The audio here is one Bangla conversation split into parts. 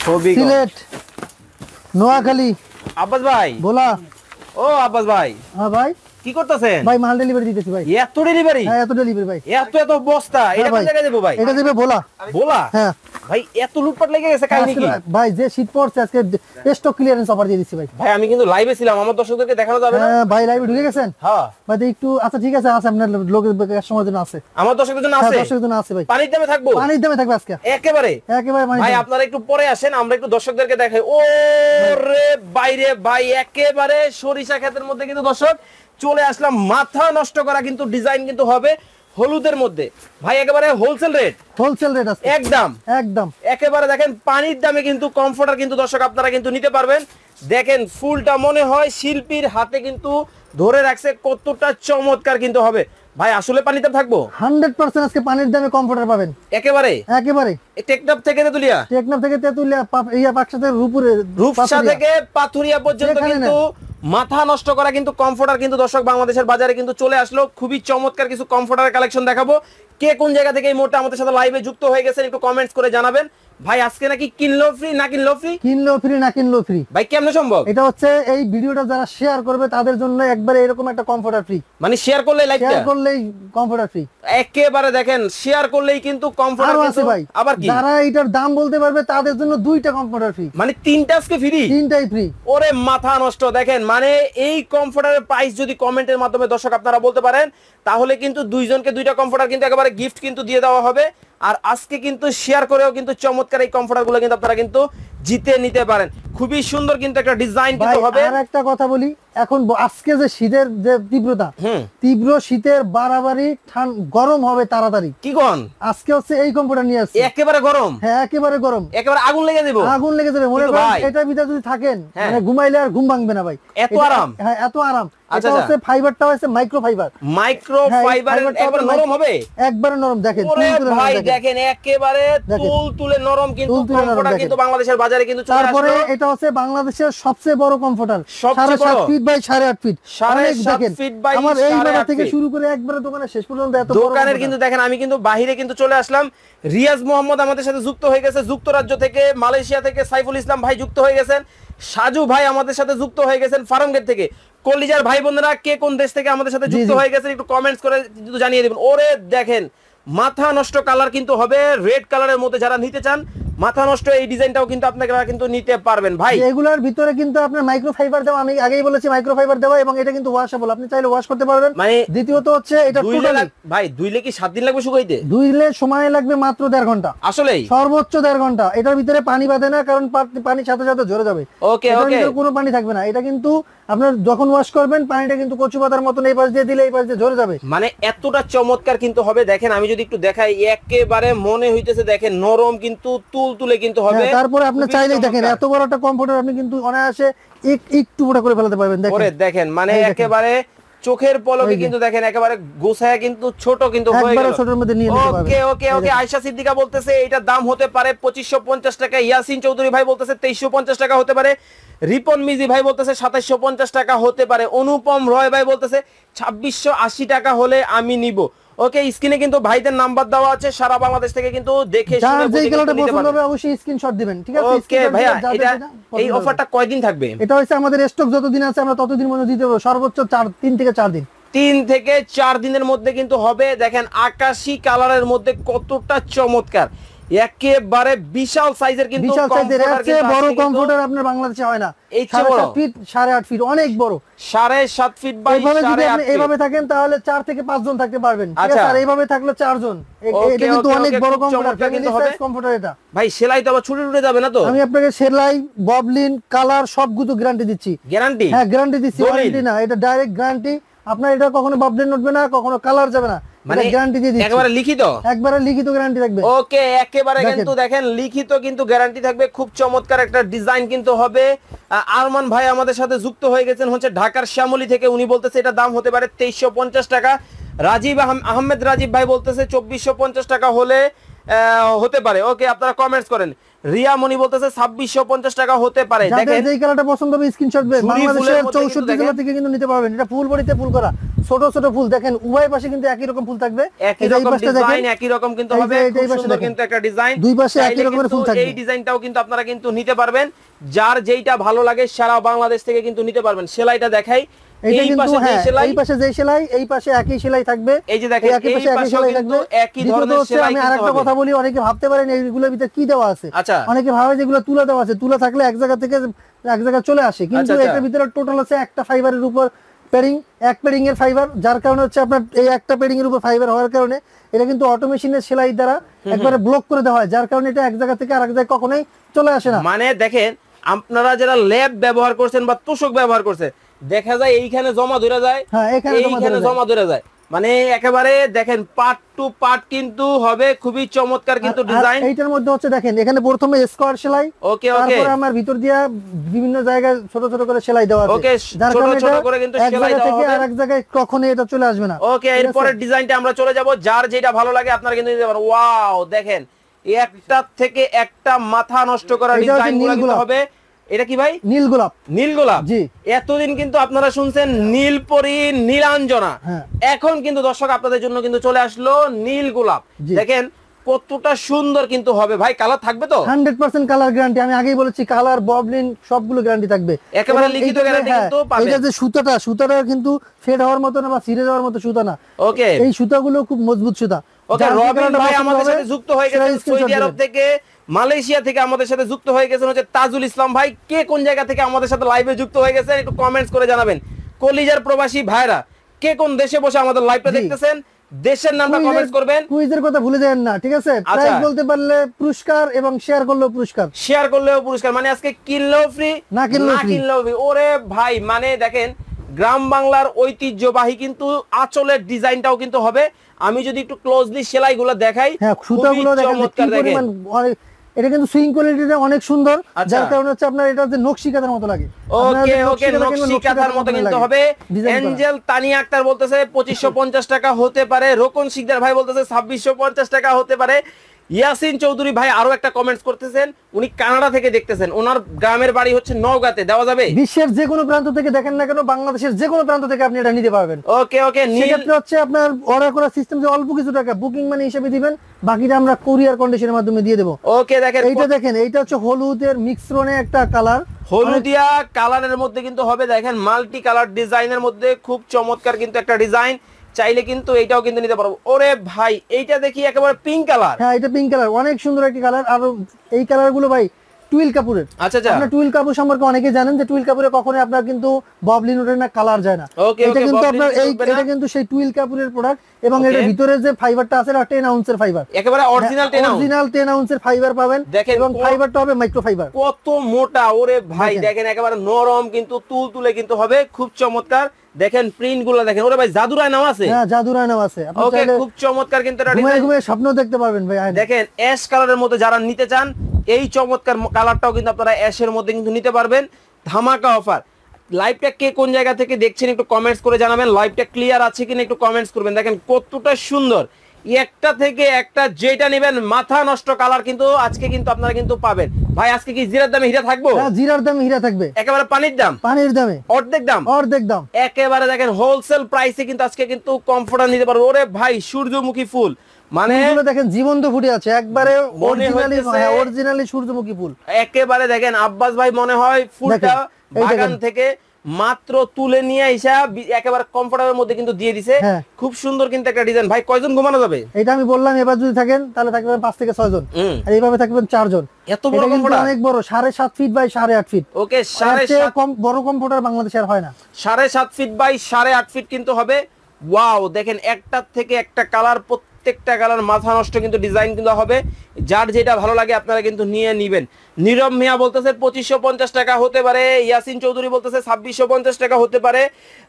সিলেট নোয়াখালী। আব্বাস ভাই বলা। ও আব্বাস ভাই। হ্যাঁ ভাই কি করতেছেন? ভাই মাল ডেলিভারি দিতেছি ভাই। এত ডেলিভারি? হ্যাঁ এত ডেলিভারি ভাই। এত বস্তা এটা কোন জায়গায় দেব ভাই? এটা দেবে বলা। বলা? হ্যাঁ ভাই এত লুটপাট লেগে গেছে কাহিনী কি? ভাই যে শীত পড়ছে আজকে স্টক ক্লিয়ারেন্স অফার দিয়ে দিচ্ছি ভাই। ভাই আমি কিন্তু লাইভে ছিলাম, আমার দর্শকদেরকে দেখানো যাবে না? হ্যাঁ ভাই লাইভে ঢুকে গেছেন? হ্যাঁ ভাই একটু আচ্ছা ঠিক আছে আছে আপনার লোকের কাস্টমারদের জন্য আছে। আমার দর্শকদের জন্য হ্যাঁ আছে? দর্শকদের জন্য আছে ভাই। পানির দামে থাকবো? পানির দামে থাকবে আজকে একেবারে একেবারে ভাই আপনারা একটু পরে আসেন, আমরা একটু দর্শকদেরকে দেখাই। ও রে বাইরে ভাই একেবারে সরিষা ক্ষেতের মধ্যে কিন্তু দর্শক চলে আসলাম। মাথা নষ্ট করা কিন্তু ডিজাইন কিন্তু হবে হলুদের মধ্যে ভাই, একেবারে হোলসেল রেট। হোলসেল রেট আছে একদম একদম একেবারে দেখেন পানির দামে কিন্তু কমফোর্টার কিন্তু দর্শক আপনারা কিন্তু নিতে পারবেন। দেখেন ফুলটা মনে হয় শিল্পীর হাতে কিন্তু ধরে রাখছে, কতটা চমৎকার কিন্তু হবে ভাই। আসলে পানিতে থাকবো 100% আজকে পানির দামে কমফোর্টার পাবেন একেবারে একেবারে। টেকনাফ থেকে তেতুলিয়া, টেকনাফ থেকে তেতুলিয়া ইয়া পাকসাথে রূপসা থেকে পাথুরিয়া পর্যন্ত কিন্তু মাথা নষ্ট করা কিন্তু কমফোর্টার কিন্তু দর্শক বাংলাদেশের বাজারে কিন্তু চলে আসলো। খুবই চমৎকার কিছু কমফোর্টারের কালেকশন দেখাবো। কে কোন জায়গা থেকে এই মুহূর্তে আমাদের সাথে লাইভে যুক্ত হয়ে গেছেন একটু কমেন্টস করে জানাবেন। ভাই আজকে নাকি কিনলো ফ্রি না কিনলো ফ্রি? কিনলো ফ্রি না কিনলো ফ্রি ভাই কেমনে সম্ভব? এটা হচ্ছে এই ভিডিওটা যারা শেয়ার করবে তাদের জন্য একবারে এরকম একটা কমফোর্টার ফ্রি। মানে শেয়ার করলে লাইভটা শেয়ার করলেই কমফোর্টার ফ্রি একেবারে দেখেন শেয়ার করলেই কিন্তু কমফোর্টার আছে ভাই। আবার কি যারা এটার দাম বলতে পারবে তাদের জন্য দুইটা কমফোর্টার ফ্রি, মানে তিনটা আজকে ফ্রি? তিনটাই ফ্রি। ওরে মাথা নষ্ট। দেখেন মানে এই কমফোর্টারের প্রাইস যদি কমেন্টের মাধ্যমে দর্শক আপনারা বলতে পারেন তাহলে কিন্তু দুইজনকে দুইটা কমফোর্টার কিন্তু একেবারে গিফট কিন্তু দিয়ে দেওয়া হবে। আর আজকে কিন্তু শেয়ার করেও কিন্তু চমৎকার এই কমফোর্টার গুলো কিন্তু আপনারা কিন্তু জিতে নিতে পারেন। খুবই সুন্দর কিন্তু একটা ডিজাইন কিন্তু হবে। আর একটা কথা বলি, এখন আজকে যে শীতের যে তীব্রতা, তীব্র শীতের বাড়াবাড়ি গরম হবে তাড়াতাড়ি। কি কোন? আজকে হচ্ছে এই কম্পিউটার নিয়ে আসছে একেবারে গরম। হ্যাঁ একেবারে গরম, একেবারে আগুন লেগে দেব। আগুন লেগে যাবে মনে করেন। এটার ভিতরে যদি থাকেন মানে ঘুমাইলে আর ঘুম ভাঙবে না ভাই, এত আরাম। হ্যাঁ এত আরাম। এটা হচ্ছে ফাইবারটা হচ্ছে মাইক্রো ফাইবার। মাইক্রো ফাইবার একবারে নরম হবে, একবারে নরম। দেখেন ওরে ভাই দেখেন একেবারে তুলতুলে নরম কিন্তু কমফোর্টার কিন্তু বাংলাদেশের বাজারে কিন্তু চলে আসলো। তারপরে এটা হচ্ছে বাংলাদেশের সবচেয়ে বড় কমফোর্টার, 7.5 ফিট বাই 8.5 ফিট। 7.5 ফিট বাই আমার এই জায়গা থেকে শুরু করে একবারে দোকানের শেষ পর্যন্ত এত বড় দোকানের কিন্তু দেখেন। আমি কিন্তু বাহিরে কিন্তু চলে আসলাম। রিয়াজ মোহাম্মদ আমাদের সাথে যুক্ত হয়ে গেছে যুক্তরাজ্য থেকে, মালয়েশিয়া থেকে সাইফুল ইসলাম ভাই যুক্ত হয়ে গেছেন, সাজু ভাই আমাদের সাথে যুক্ত হয়ে গেছেন ফার্মগেট থেকে। কলিজার ভাই বোনেরা কে কোন দেশ থেকে আমাদের সাথে যুক্ত হয়ে গেছেন একটু কমেন্টস করে জানিয়ে দিবেন। ওরে দেখেন মাথা নষ্ট কালার কিন্তু হবে, রেড কালারের মধ্যে যারা নিতে চান মাথা নষ্ট এই ডিজাইনটাও কিন্তু আপনারা কিন্তু নিতে পারবেন ভাই। এগুলোর ভিতরে কিন্তু আপনার মাইক্রো ফাইবার দেওয়া, আমি আগেই বলেছি মাইক্রো ফাইবার দেওয়া, এবং এটা কিন্তু ওয়াশেবল, আপনি চাইলে ওয়াশ করতে পারবেন। মানে দ্বিতীয়ত হচ্ছে এটা টোটালি ভাই ধুইলে কি 7 দিন লাগবে শুকাইতে? ধুইলে সময় লাগবে মাত্র 1.5 ঘন্টা, আসলেই সর্বোচ্চ 1.5 ঘন্টা। এটার ভিতরে পানি বাঁধে না, কারণ পানির সাথে সাথে ঝরে যাবে। ওকে ওকে, কোনো পানি থাকবে না। এটা কিন্তু আপনার যখন ওয়াশ করবেন পানিটা কিন্তু কচু পাতার মতন এই পাশ দিয়ে দিলে এই পাশ দিয়ে ঝরে যাবে। মানে এতটা চমৎকার কিন্তু হবে। দেখেন আমি যদি একটু দেখাই একেবারে মনে হইতেছে দেখেন নরম কিন্তু তুলতুলে কিন্তু হবে। তারপরে আপনি চাইলেই দেখেন এত বড় একটা কম্পিউটার আপনি কিন্তু অনায়াসে একটু মোটা করে ফেলতে পারবেন। দেখেন মানে একেবারে চোখের পলকে কিন্তু দেখেন একেবারে গোছায়া কিন্তু ছোট কিন্তু হয়ে গেল। ছোটর মধ্যে নিয়ে নিতে পারবেন। ওকে ওকে ওকে। আয়েশা সিদ্দিকা বলতেছে এটার দাম হতে পারে 2550 টাকা। ইয়াসিন চৌধুরী ভাই বলতেছে 2350 টাকা হতে পারে। রিপন মিজি ভাই বলতেছে 2750 টাকা হতে পারে। অনুপম রয় ভাই বলতেছে 2680 টাকা হলে আমি নিব। ওকে স্ক্রিনে কিন্তু ভাইদের নাম্বার দেওয়া আছে, সারা বাংলাদেশ থেকে কিন্তু দেখে শুনে যে কালারটা পছন্দ হবে অবশ্যই স্ক্রিনশট দিবেন, ঠিক আছে? ওকে ভাইয়া এটা এই অফারটা কয়দিন থাকবে? এটা হচ্ছে আমাদের স্টক যতদিন আছে আমরা ততদিন মধ্যে দিতে পারবো, সর্বোচ্চ 3 থেকে 4 দিন। 3 থেকে 4 দিনের মধ্যে কিন্তু হবে। দেখেন আকাশী কালারের মধ্যে কতটা চমৎকার, একেবারে বিশাল সাইজের কিন্তু বড় কমফোর্টার আপনার বাংলাদেশে হয় না। এই 7 ফিট 8.5 ফিট অনেক বড়, 7.5 ফিট বাই 8.5 ফিট। এইভাবে থাকেন তাহলে 4 থেকে 5 জন থাকতে পারবেন, ঠিক আছে? আর এইভাবে থাকলে 4 জন। এটা কিন্তু অনেক বড় কমফোর্টার কিন্তু হবে কমফোর্টার। এটা ভাই সেলাই তো আবার ছুটে ছুটে যাবে না তো? আমি আপনাকে সেলাই, ববলিন, কালার সবগুলো গ্যারান্টি দিচ্ছি। গ্যারান্টি? হ্যাঁ গ্যারান্টি দিচ্ছি, ওয়ারেন্টি না, এটা ডাইরেক্ট গ্যারান্টি। আপনার এটা কখনো ববলিন উঠবে না, কখনো কালার যাবে না, মানে গ্যারান্টি দিয়ে দিচ্ছি। একেবারে লিখিত? একবারে লিখিত গ্যারান্টি থাকবে। ওকে একেবারে কিন্তু দেখেন লিখিত কিন্তু গ্যারান্টি থাকবে। খুব চমৎকার একটা ডিজাইন কিন্তু হবে। আরমান ভাই আমাদের সাথে যুক্ত হয়ে গেছেন হচ্ছে ঢাকার শ্যামলী থেকে, উনি বলতেছে এটা দাম হতে পারে 2350 টাকা। রাজীব আহমেদ রাজীব ভাই বলতেছে 2450 টাকা হলে হতে পারে। ওকে আপনারা কমেন্টস করেন। রিয়া মনি বলতেছে 2650 টাকা হতে পারে। দেখেন যেই কালারটা পছন্দ হবে স্ক্রিনশট দেন, বাংলাদেশের 64 জেলা থেকে কিন্তু নিতে পারবেন। এটা ফুল বডিতে ফুল করা ছোট ছোট ফুল দেখেন, উভয় পাশে কিন্তু একই রকম ফুল থাকবে, একই রকম ডিজাইন, একই রকম কিন্তু হবে, খুব সুন্দর কিন্তু একটা ডিজাইন, দুই পাশে একই রকমের ফুল থাকবে। এই ডিজাইনটাও কিন্তু আপনারা কিন্তু নিতে পারবেন, যার যেইটা ভালো লাগে সারা বাংলাদেশ থেকে কিন্তু নিতে পারবেন। সেলাইটা দেখাই, এই পাশে যে সেলাই, এই পাশে যে সেলাই, এই পাশে একই সেলাই থাকবে, এই যে দেখেন এই পাশে সেলাই থাকবে, একই ধরনের সেলাই। আমি আরেকটা কথা বলি, অনেকে ভাবতে পারেন এইগুলোর ভিতরে কি দেওয়া আছে, আচ্ছা অনেকে ভাবে যেগুলো তুলা দেওয়া আছে, তুলা থাকলে এক জায়গা থেকে এক জায়গায় চলে আসে, কিন্তু এটার ভিতরে টোটাল আছে একটা ফাইবারের উপর পেরিং, এক পেরিং এর ফাইবার, যার কারণে হচ্ছে আপনার এই একটা পেরিং এর উপর ফাইবার হওয়ার কারণে এটা কিন্তু অটোমেশনের সেলাই দ্বারা একবারে ব্লক করে দেওয়া হয়, যার কারণে এটা এক জায়গা থেকে আরেক জায়গায় কখনোই চলে আসে না। মানে দেখেন আপনারা যারা ল্যাব ব্যবহার করছেন বা তোষক ব্যবহার করছেন, দেখা যায় এইখানে জমা ধরে যায়, এইখানে জমা ধরে যায়, মানে একেবারে দেখেন পার্ট টু পার্ট কিন্তু হবে, খুবই চমৎকার কিন্তু ডিজাইন। এইটার মধ্যে হচ্ছে দেখেন এখানে প্রথমে স্কোয়ার সেলাই, ওকে ওকে, তারপর আমার ভিতর দিয়া বিভিন্ন জায়গায় ছোট ছোট করে সেলাই দেওয়া আছে, ওকে ছোট ছোট করে কিন্তু সেলাই দেওয়া হবে, আরেক জায়গায় কখনোই এটা চলে আসবে না। ওকে, এরপরের ডিজাইনটা আমরা চলে যাব, যার যেটা ভালো লাগে আপনারা কিন্তু নিতে পারেন। ওয়াও দেখেন একটা থেকে একটা মাথা নষ্ট করা ডিজাইনগুলো কিন্তু হবে। এটা কি ভাই? নীল গোলাপ। নীল গোলাপ, জি। এতদিন কিন্তু আপনারা শুনছেন নীলপরি, নীলাঞ্জনা, এখন কিন্তু দর্শক আপনাদের জন্য কিন্তু চলে আসলো নীল গোলাপ। দেখেন কতটা সুন্দর কিন্তু হবে ভাই, কালার থাকবে তো 100% কালার গ্যারান্টি, আমি আগেই বলেছি কালার ববলিন সবগুলো গ্যারান্টি থাকবে, একেবারে লিখিত গ্যারান্টি কিন্তু পাবেন। এটা যে সুতাটা কিন্তু ফেড হওয়ার মতো না বা ছিঁড়ে যাওয়ার মতো সুতা না, ওকে, এই সুতাগুলো খুব মজবুত সুতা। ওকে, রবিন ভাই আমাদের সাথে যুক্ত হয়ে গেছেন সৌদি আরব থেকে, মালয়েশিয়া থেকে আমাদের সাথে যুক্ত হয়ে গেছেন হচ্ছে তাজুল ইসলাম ভাই। কে কোন জায়গা থেকে আমাদের সাথে লাইভে যুক্ত হয়ে গেছেন একটু কমেন্টস করে জানাবেন। কলিজার প্রবাসী ভাইরা কে কোন দেশে বসে আমাদের লাইভটা দেখতেছেন, দেশের নামটা কমেন্টস করবেন। কুইজের কথা ভুলে যাবেন না, ঠিক আছে? প্রাইস বলতে পারলে পুরস্কার, এবং শেয়ার করলেও পুরস্কার, শেয়ার করলেও পুরস্কার, মানে আজকে কিনলেও ফ্রি, না কিনলেও ফ্রি। ওরে ভাই, মানে দেখেন গ্রাম বাংলার ঐতিহ্যবাহী কিন্তু আঁচলের ডিজাইনটাও কিন্তু হবে। আমি যদি একটু ক্লোজলি সেলাইগুলো দেখাই, হ্যাঁ সুতাগুলো দেখেন কি পরিমাণ, এটা কিন্তু সুইং কোয়ালিটিটা অনেক সুন্দর, যার কারণে হচ্ছে আপনার এটা যে নকশি কাঁথার মতো লাগে। ওকে ওকে, নকশি কাঁথার মতো কিন্তু হবে। এঞ্জেল তানিয়া আক্তার বলতেছে 2550 টাকা হতে পারে, রোকন শিকদার ভাই বলতেছে 2650 টাকা হতে পারে। ইয়াসিন চৌধুরী ভাই আরো একটা কমেন্টস করতেছেন, উনি কানাডা থেকে দেখতেছেন, ওনার গ্রামের বাড়ি হচ্ছে নওগাঁতে, দেওয়া যাবে? বিশ্বের যে কোনো প্রান্ত থেকে দেখেন না কেন, বাংলাদেশের যে কোনো প্রান্ত থেকে আপনি এটা নিতে পারবেন। ওকে ওকে, সেক্ষেত্রে হচ্ছে আপনার অর্ডার করার সিস্টেম যে অল্প কিছু টাকা বুকিং মানি হিসেবে দিবেন, বাকিটা আমরা কুরিয়ার কন্ডিশনের মাধ্যমে দিয়ে দেবো। ওকে দেখেন এইটা দেখেন, এইটা হচ্ছে হলুদের মিশ্রণে একটা কালার, হলুদিয়া কালারের মধ্যে কিন্তু হবে, দেখেন মাল্টি কালার ডিজাইনের মধ্যে খুব চমৎকার কিন্তু একটা ডিজাইন, চাইলে কিন্তু এইটাও কিন্তু নিতে পারবো। ওরে ভাই এইটা দেখি একেবারে পিঙ্ক কালার। হ্যাঁ এটা পিঙ্ক কালার, অনেক সুন্দর একটা কালার। আর এই কালার গুলো ভাই টুইল কাপড়ের। আচ্ছা আচ্ছা, আপনারা টুইল কাপড় সম্পর্কে অনেকে জানেন যে টুইল কাপড়ে কখনোই আপনার কিন্তু ববলিন ওঠে না, কালার যায় না। এটা কিন্তু আপনার এটা কিন্তু সেই টুইল কাপড়ের প্রোডাক্ট, এবং এর ভিতরে যে ফাইবারটা আছে এটা 10 আউন্সের ফাইবার, একেবারে অরিজিনাল 10 আউন্সের ফাইবার পাবেন, এবং ফাইবারটা হবে মাইক্রো ফাইবার। কত মোটা, ওরে ভাই দেখেন একেবারে নরম কিন্তু তুলতুলে কিন্তু হবে, খুব চমৎকার। দেখেন প্রিন্ট গুলো দেখেন, ওরে ভাই জাদুর আয়নাও আছে। হ্যাঁ জাদুর আয়নাও আছে, আপনি চাইলে খুব চমৎকার কিন্তু এটা ঘুমিয়ে ঘুমিয়ে স্বপ্ন দেখতে পারবেন ভাই। দেখেন অ্যাশ কালারের মধ্যে যারা নিতে চান, এই চমৎকার কালারটাও কিন্তু আপনারা অ্যাশের মধ্যে কিন্তু নিতে পারবেন। ধামাকা অফার। লাইভটা কে কোন জায়গা থেকে দেখছেন একটু কমেন্টস করে জানাবেন, লাইভটা ক্লিয়ার আছে কিনা একটু কমেন্টস করবেন। দেখেন কতটা সুন্দর, একটা থেকে একটা যেটা নেবেন মাথা নষ্ট কালার কিন্তু আজকে কিন্তু আপনারা কিন্তু পাবেন। ভাই আজকে কি জিরার দামে হীরা থাকবো? হ্যাঁ জিরার দামে হীরা থাকবে, একেবারে পানির দাম, পানির দামে অর্ধেক দাম, অর্ধেক দাম একেবারে দেখেন হোলসেল প্রাইসে কিন্তু আজকে কিন্তু কমফোর্টার নিতে পারবো। ওরে ভাই সূর্যমুখী ফুল, মানে দেখেন জীবন্ত ফুটে আছে, একবারে অরিজিনালি সূর্যমুখী ফুল। একেবারে দেখেন আব্বাস ভাই মনে হয় ফুলটা বাগান থেকে মাত্র তুলে নিয়ে এসে একেবারে কমফোর্টেবলের মধ্যে কিন্তু দিয়ে দিছে। খুব সুন্দর কিন্তু একটা ডিজাইন। ভাই কয়জন ঘুমানো যাবে? এটা আমি বললাম এবার যদি থাকেন তাহলে থাকবেন 5 থেকে 6 জন, আর এইভাবে থাকবেন 4 জন। এত বড় কমফোর্টার, অনেক বড়, 7.5 ফিট বাই 8.5 ফিট। ওকে 7.5 কম বড় কমফোর্টার বাংলাদেশে আর হয় না। 7.5 ফিট বাই 8.5 ফিট কিন্তু হবে। ওয়াও দেখেন একটা থেকে একটা কালার, প্রত্যেকটা কালার মাথা নষ্ট কিন্তু ডিজাইন কিন্তু হবে। যার যেটা ভালো লাগে আপনারা কিন্তু নিয়ে নিবেন। নীরব মিয়া বলতেছে 2550 টাকা হতে পারে, ইয়াসিন চৌধুরী বলতেছে 2650 টাকা হতে পারে,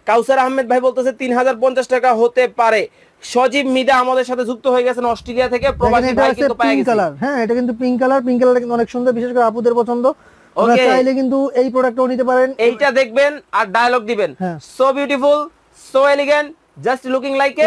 কাউসার আহমেদ ভাই বলতেছে 3050 টাকা হতে পারে। সজীব মিদা আমাদের সাথে যুক্ত হয়ে গেছেন অস্ট্রেলিয়া থেকে, প্রবাসী ভাই কিন্তু পেয়ে গেছে। হ্যাঁ এটা কিন্তু পিঙ্ক কালার, পিঙ্ক কালারটা কিন্তু অনেক সুন্দর, বিশেষ করে আপুদের পছন্দ। ওকে চাইলে কিন্তু এই প্রোডাক্টটাও নিতে পারেন। এইটা দেখবেন আর ডায়লগ দিবেন, so beautiful, so elegant, just looking like a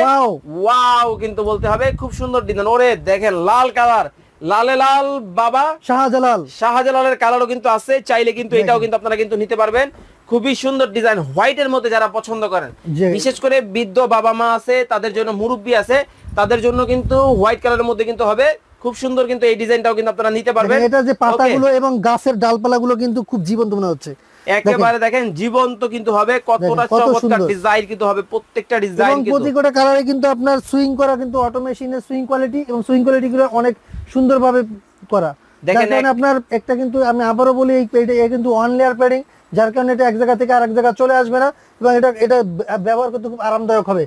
wow কিন্তু বলতে হবে। খুব সুন্দর ডিজাইন। ওরে দেখেন লাল কালার, লালে লাল বাবা শাহজালাল, শাহজালালের কালারও কিন্তু আছে, চাইলে কিন্তু এটাও কিন্তু আপনারা কিন্তু নিতে পারবেন। খুবই সুন্দর ডিজাইন, হোয়াইটের মধ্যে যারা পছন্দ করেন, বিশেষ করে বৃদ্ধ বাবা মা আছে, তাদের জন্য, মুরব্বী আছে, তাদের জন্য কিন্তু হোয়াইট কালারের মধ্যে কিন্তু হবে খুব সুন্দর। কিন্তু এই ডিজাইনটাও কিন্তু আপনারা নিতে পারবেন। এটা যে পাতাগুলো এবং গাছের ডালপালাগুলো কিন্তু খুব জীবন্ত মনে হচ্ছে, একেবারে দেখেন জীবন্ত কিন্তু হবে, কতটা চমৎকার ডিজাইন কিন্তু হবে প্রত্যেকটা ডিজাইন। এবং প্রত্যেকটা কালারে কিন্তু আপনার সুইং করা, কিন্তু অটোমেশনের সুইং কোয়ালিটি, এবং সুইং কোয়ালিটি গুলো অনেক সুন্দরভাবে করা। দেখেন আপনার একটা, কিন্তু আমি আবারও বলি, এই কিন্তু ওয়ান লেয়ার প্যাডিং, যার কারণে এটা এক জায়গা থেকে আরেক জায়গা চলে আসবে না, এবং এটা ব্যবহার করতে খুব আরামদায়ক হবে।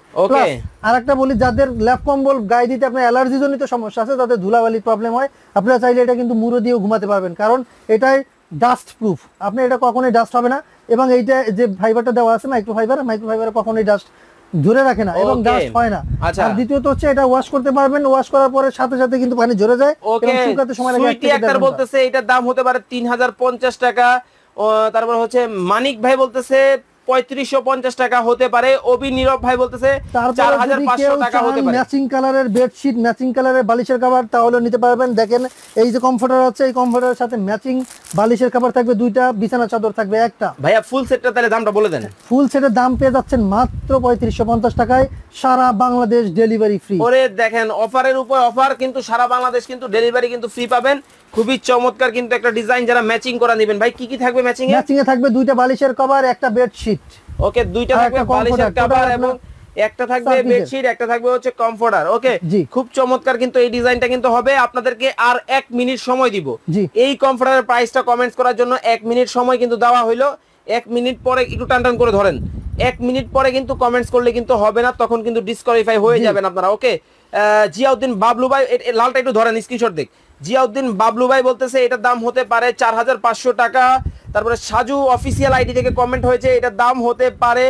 আর একটা বলি, যাদের ল্যাপ কম্বল গায়ে দিতে আপনার অ্যালার্জি জনিত সমস্যা আছে, তাদের ধুলাবালি প্রবলেম হয়, আপনারা চাইলে এটা কিন্তু মুড়ো দিয়েও ঘুমাতে পারবেন, কারণ এটাই ডাস্ট প্রুফ। আপনি এটা কখনোই ডাস্ট হবে না, এবং এইটা যে ফাইবারটা দেওয়া আছে মাইক্রোফাইবারে কখনোই ডাস্ট ধরে রাখে না এবং ডাস্ট হয় না। আর দ্বিতীয়ত হচ্ছে এটা ওয়াশ করতে পারবেন, ওয়াশ করার পরে সাথে সাথে কিন্তু পানি ঝরে যায় এবং শুকাতে সময় লাগে। সুইটি আক্তার বলতেছে এটার দাম হতে পারে 3050 টাকা। তারপর হচ্ছে মানিক ভাই বলতেছে 3550 টাকা হতে পারে। অবি নীরব ভাই বলতেছে 4500 টাকা হতে পারে। ম্যাচিং কালারের বেডশিট, ম্যাচিং কালারের বালিশের কভার, তাহলে নিতে পারবেন। দেখেন এই যে কমফোর্টার আছে, এই কমফোর্টারের সাথে ম্যাচিং বালিশের কভার থাকবে দুইটা, বিছানা চাদর থাকবে একটা। ভাইয়া ফুল সেটটা তাহলে দামটা বলে দেন। ফুল সেটের দাম পেয়ে যাচ্ছেন মাত্র 3550 টাকায়, সারা বাংলাদেশ ডেলিভারি ফ্রি। ওরে দেখেন অফারের উপর অফার, কিন্তু সারা বাংলাদেশ কিন্তু ডেলিভারি কিন্তু ফ্রি পাবেন। খুবই চমৎকার কিন্তু একটা ডিজাইন, যারা ম্যাচিং করা নেবেন। ভাই কি কি থাকবে ম্যাচিং এ? ম্যাচিং এ থাকবে দুইটা বালিশের কভার, একটা বেডশিট। ওকে, দুইটা থাকবে বালিশের কভার এবং একটা থাকবে বেডশিট, একটা থাকবে হচ্ছে কমফোর্টার। ওকে, খুব চমৎকার কিন্তু এই ডিজাইনটা কিন্তু হবে। আপনাদেরকে আর 1 মিনিট সময় দিব এই কমফোর্টারের প্রাইসটা কমেন্টস করার জন্য। 1 মিনিট সময় কিন্তু দেওয়া হলো। 1 মিনিট পরে একটু টান করে ধরেন, 1 মিনিট পরে কিন্তু কমেন্টস করলে কিন্তু হবে না, তখন কিন্তু ডিসকোয়ালিফাই হয়ে যাবেন আপনারা। ওকে, জিয়াউদ্দিন বাবলু ভাই, লালটা একটু ধরেন, স্ক্রিনশট দেখ। জিয়াউদ্দিন বাবলু ভাই বলতেছে এটার দাম হতে পারে 4500 টাকা। তারপরে সাজু অফিসিয়াল আইডি থেকে কমেন্ট হয়েছে, এটার দাম হতে পারে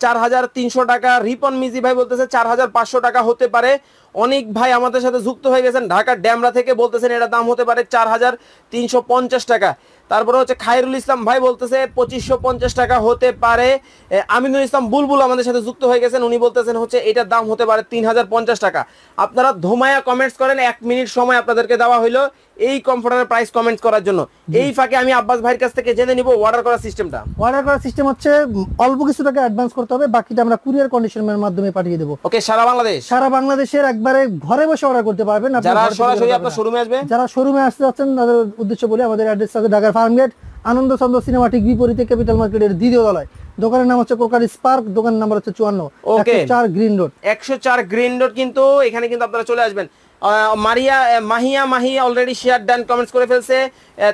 4300 টাকা। রিপন মিজি ভাই বলতেছে 4500 টাকা হতে পারে। অনেক ভাই আমাদের সাথে যুক্ত হয়ে গেছেন ঢাকার ড্যামরা থেকে, বলতেছেন এটার দাম হতে পারে 4350 টাকা। তারপরে হচ্ছে খায়রুল ইসলাম ভাই বলতেছে 2550 টাকা হতে পারে। আমিনুল ইসলাম বুলবুল আমাদের সাথে যুক্ত হয়ে গেছেন, উনি বলতেছেন হচ্ছে এটার দাম হতে পারে 3050 টাকা। আপনারা ধোমায়া কমেন্টস করেন, 1 মিনিট সময় আপনাদেরকে দেওয়া হলো এই কমফোর্টারের প্রাইস কমেন্টস করার জন্য। এই ফাঁকে আমি আব্বাস ভাইয়ের কাছ থেকে জেনে নিব অর্ডার করার সিস্টেমটা। অর্ডার করার সিস্টেম হচ্ছে অল্প কিছু টাকা অ্যাডভান্স করতে হবে, বাকিটা আমরা কুরিয়ার কন্ডিশনের মাধ্যমে পাঠিয়ে দেব। ওকে, সারা বাংলাদেশ, সারা বাংলাদেশের একবারে ঘরে বসে অর্ডার করতে পারবেন। যারা সরাসরি আপনার শোরুমে আসবে, যারা শোরুমে আসতে যাচ্ছেন তাদের উদ্দেশ্য বলি, আমাদের অ্যাড্রেস আছে ঢাকার ফার্মগেট, আনন্দ চন্দ্র সিনেমাটিক বিপরীতে ক্যাপিটাল মার্কেটের দ্বিতীয় তলায়। দোকানের নাম হচ্ছে কোকারি স্পার্ক, দোকানের নাম্বার হচ্ছে 54 104 গ্রিন রোড। 104 গ্রিন রোড কিন্তু এখানে কিন্তু আপনারা চলে আসবেন। Mahiya already share done comments করে ফেলছে।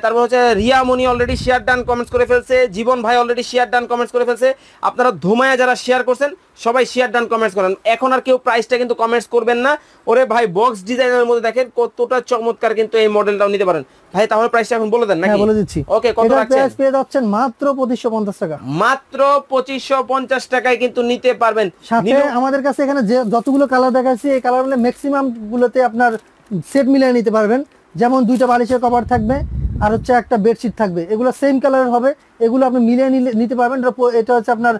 তারপর হচ্ছে রিয়া মনি অলরেডি শেয়ার ডান কমেন্টস করে ফেলছে। জীবন ভাই অলরেডি শেয়ার ডান কমেন্টস করে ফেলছে। আপনারা ধুমায়া যারা শেয়ার করছেন সবাই শেয়ার ডান কমেন্টস করেন। এখন আর কেউ প্রাইসটা কিন্তু কমেন্টস করবেন না। ওরে ভাই বক্স ডিজাইনের মধ্যে দেখেন কতটা চমৎকার, কিন্তু এই মডেলটাও নিতে পারেন। ভাই তাহলে প্রাইসটা এখন বলে দেন নাকি? হ্যাঁ, বলে দিচ্ছি। ওকে, কত রাখছেন? প্রাইস পেয়ে যাচ্ছেন মাত্র 2550 টাকা। মাত্র 2550 টাকায় কিন্তু নিতে পারবেন। সাথে আমাদের কাছে এখানে যে যতগুলো কালার দেখাচ্ছি, এই কালারগুলো ম্যাক্সিমাম গুলোতে আপনার সেট মিলিয়ে নিতে পারবেন। যেমন দুইটা বালিশের কভার থাকবে আর হচ্ছে একটা বেডশিট থাকবে, এগুলো সেম কালারের হবে, এগুলো আপনি মিলিয়ে নিতে পারবেন। এটা হচ্ছে আপনার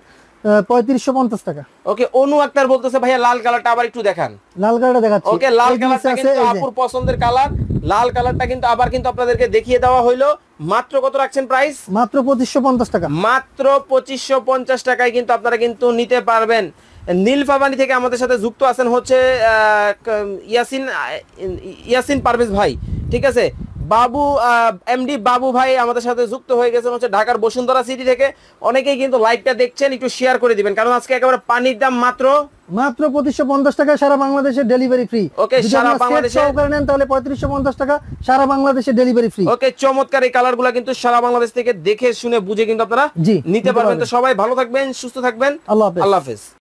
3550 টাকা। ওকে, অনু আক্তার বলতেছে ভাইয়া লাল কালারটা আবার একটু দেখান। লাল কালারটা দেখাচ্ছি। ওকে, লাল কালারটা কিন্তু আপুর পছন্দের কালার। লাল কালারটা কিন্তু আবার কিন্তু আপনাদেরকে দেখিয়ে দেওয়া হলো। মাত্র কত রাখছেন প্রাইস? মাত্র 2550 টাকা। মাত্র 2550 টাকায় কিন্তু আপনারা কিন্তু নিতে পারবেন। নীলফামারী থেকে আমাদের সাথে যুক্ত আছেন হচ্ছে ইয়াসিন পারভেজ ভাই, ঠিক আছে। বাবু এমডি বাবু ভাই আমাদের সাথে যুক্ত হয়ে গেছেন হচ্ছে ঢাকার বসুন্ধরা সিটি থেকে। অনেকেই কিন্তু লাইভটা দেখছেন, একটু শেয়ার করে দিবেন, কারণ আজকে একেবারে পানির দাম মাত্র 2550 টাকা, সারা বাংলাদেশে ডেলিভারি ফ্রি। ওকে, সারা বাংলাদেশে নেন তাহলে 3550 টাকা, সারা বাংলাদেশে ডেলিভারি ফ্রি। ওকে, চমৎকার এই কালারগুলো কিন্তু সারা বাংলাদেশ থেকে দেখে শুনে বুঝে কিন্তু আপনারা নিতে পারবেন। তো সবাই ভালো থাকবেন, সুস্থ থাকবেন। আল্লাহ হাফেজ।